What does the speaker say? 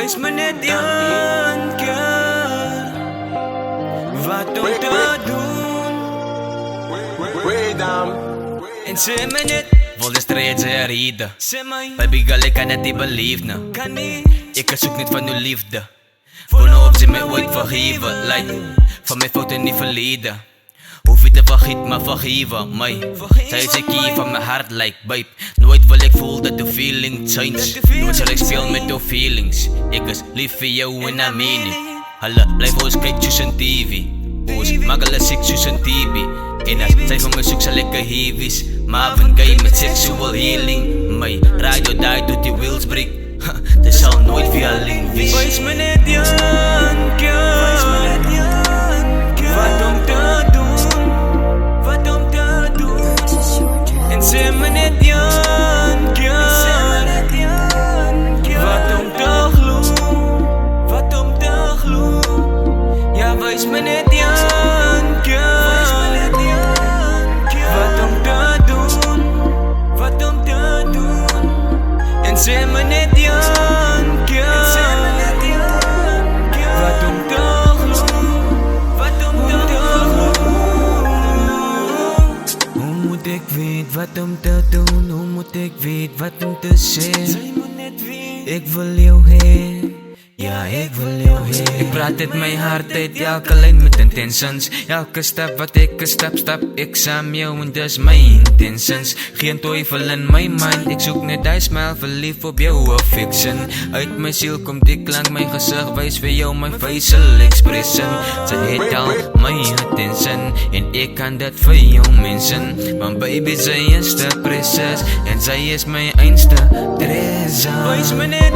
Wys me net keer wat om te doen. En sê me net, wil de strijd zijn reden. sê my, Baby girl, ik kan het niet beleven. kan nie. Ik zoek niet van uw liefde. Voor nou op ze mij ooit vergeven. Like, van mijn fouten niet verleden. Hoef je te vergiet, maar vergeven mij. Zij is de key van mijn hart, like babe. Nooit wil ik voel dat de feeling change. Nooit zal ik spelen met de feelings. Ik is lief voor jou en I mean it. Halle, blijf ons kijken tussen TV. Ons magala six tussen TV. En als zij van me zoekt zal ik heavies. Marvin Gaye met sexual healing. Mij radio die tot die wheels break. Dat zal nooit feeling wees. Wys me net keer wat om te doen. Wat om te doen. En sê me net keer wat om te glo. Wat om te glo. Ja, wys me net keer wat om te doen. Wat om te doen. En sê me net keer wat om te glo. Wat om te glo. Hoe moet ik weet wat om te doen? Hoe moet ik weet wat om te zeggen? Ik wil jou heen. Ja, ik wil jou heen. Ik praat uit mijn hart uit elke lijn met intentions. Elke stap wat ik stap ik saam jou en dus mijn intentions. Geen twijfel in my mind. Ik zoek net die smile, verlief op jou affection. Uit mijn ziel komt die klank, mijn gezicht wijs voor jou mijn facial expression. Ze het al mijn attention en ik kan dat voor jou mensen. Want baby zij is te precious en zij is mijn einste treasure. Wijs me net